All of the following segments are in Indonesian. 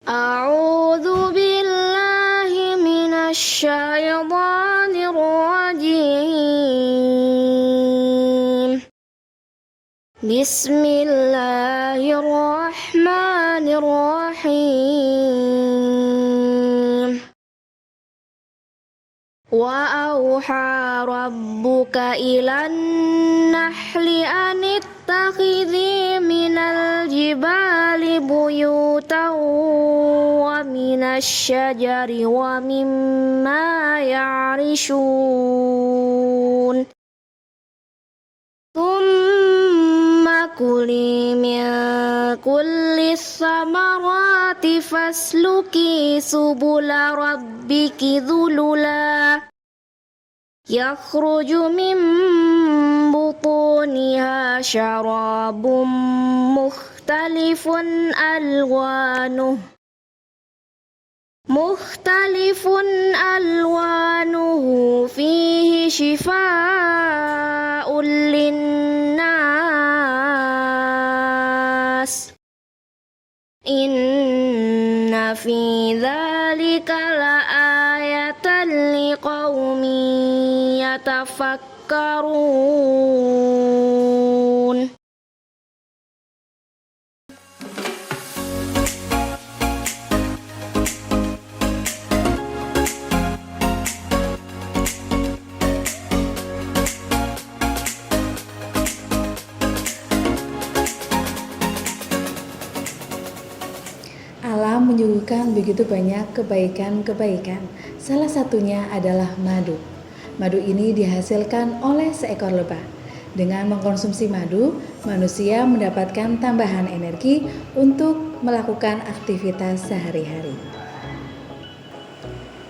أعوذ بالله من الشيطان الرجيم. بسم الله الرحمن الرحيم. وأوحى ربك إلى النحل أن اتخذي من الجبال بيوتا ومن الشجر ومما يعرشون ثم كلي من كل الثمرات فاسلكي سبل ربك ذللا يخرج من بطونها شراب مختلف ألوانه فيه شفاء للناس إن في ذلك لآية لقوم يتفكرون. Alam menyuguhkan begitu banyak kebaikan-kebaikan. Salah satunya adalah madu. Madu ini dihasilkan oleh seekor lebah. Dengan mengkonsumsi madu, manusia mendapatkan tambahan energi untuk melakukan aktivitas sehari-hari.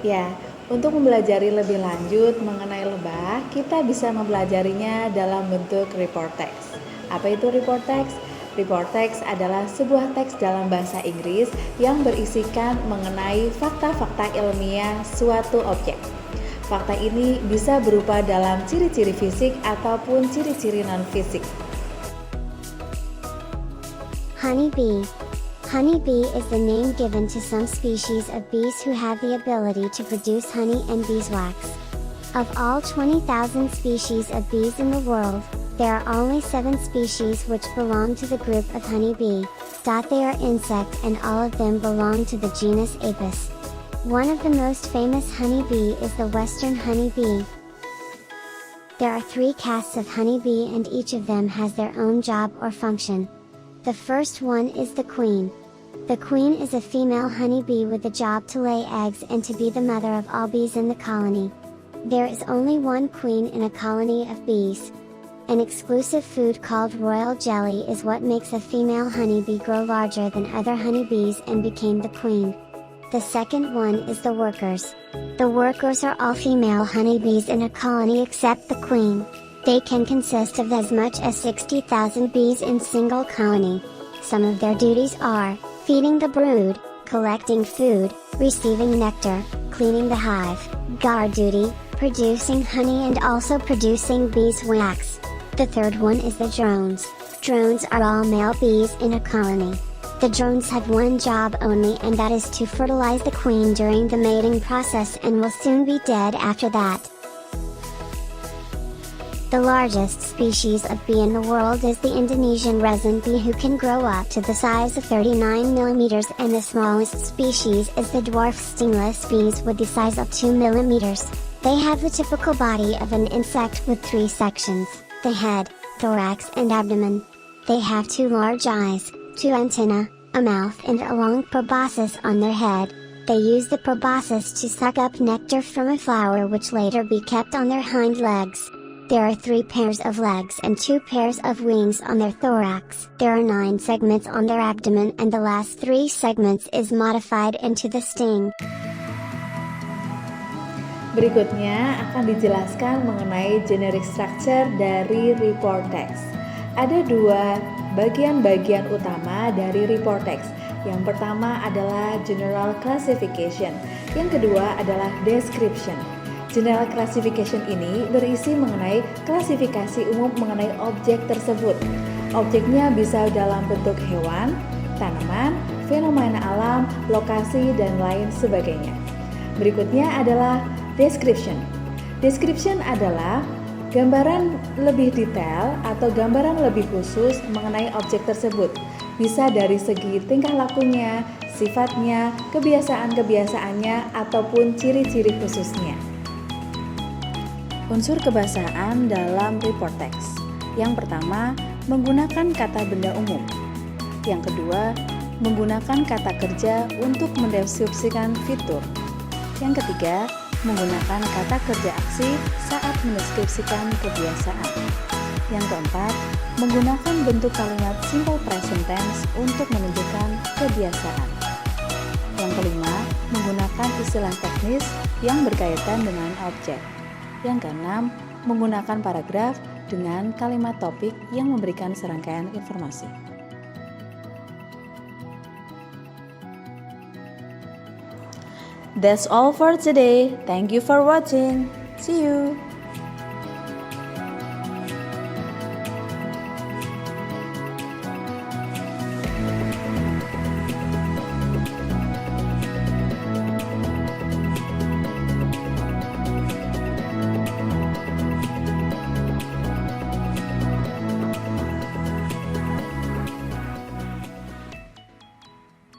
Ya, untuk mempelajari lebih lanjut mengenai lebah, kita bisa mempelajarinya dalam bentuk report text. Apa itu report text? Report text adalah sebuah teks dalam bahasa Inggris yang berisikan mengenai fakta-fakta ilmiah suatu objek. Fakta ini bisa berupa dalam ciri-ciri fisik ataupun ciri-ciri non-fisik. Honeybee. Honeybee is the name given to some species of bees who have the ability to produce honey and beeswax. Of all 20,000 species of bees in the world, there are only 7 species which belong to the group of honeybee. They are insect and all of them belong to the genus Apis. One of the most famous honeybee is the western honeybee. There are 3 castes of honeybee and each of them has their own job or function. The first one is the queen. The queen is a female honeybee with the job to lay eggs and to be the mother of all bees in the colony. There is only one queen in a colony of bees. An exclusive food called royal jelly is what makes a female honeybee grow larger than other honeybees and became the queen. The second one is the workers. The workers are all female honeybees in a colony except the queen. They can consist of as much as 60,000 bees in single colony. Some of their duties are feeding the brood, collecting food, receiving nectar, cleaning the hive, guard duty, producing honey and also producing beeswax. The third one is the drones. Drones are all male bees in a colony. The drones have one job only and that is to fertilize the queen during the mating process and will soon be dead after that. The largest species of bee in the world is the Indonesian resin bee who can grow up to the size of 39 mm and the smallest species is the dwarf stingless bees with the size of 2 mm. They have the typical body of an insect with 3 sections. The head, thorax and abdomen. They have 2 large eyes, 2 antennae, a mouth and a long proboscis on their head. They use the proboscis to suck up nectar from a flower which later be kept on their hind legs. There are 3 pairs of legs and 2 pairs of wings on their thorax. There are 9 segments on their abdomen and the last 3 segments is modified into the sting. Berikutnya akan dijelaskan mengenai generic structure dari report text. Ada 2 bagian-bagian utama dari report text. Yang pertama adalah general classification, yang kedua adalah description. General classification ini berisi mengenai klasifikasi umum mengenai objek tersebut. Objeknya bisa dalam bentuk hewan, tanaman, fenomena alam, lokasi, dan lain sebagainya. Berikutnya adalah description. Description adalah gambaran lebih detail atau gambaran lebih khusus mengenai objek tersebut. Bisa dari segi tingkah lakunya, sifatnya, kebiasaan-kebiasaannya, ataupun ciri-ciri khususnya. Unsur kebahasaan dalam report text. Yang pertama, menggunakan kata benda umum. Yang kedua, menggunakan kata kerja untuk mendeskripsikan fitur. Yang ketiga, menggunakan kata kerja aksi saat mendeskripsikan kebiasaan. Yang keempat, menggunakan bentuk kalimat simple present tense untuk menunjukkan kebiasaan. Yang kelima, menggunakan istilah teknis yang berkaitan dengan objek. Yang keenam, menggunakan paragraf dengan kalimat topik yang memberikan serangkaian informasi. That's all for today. Thank you for watching. See you.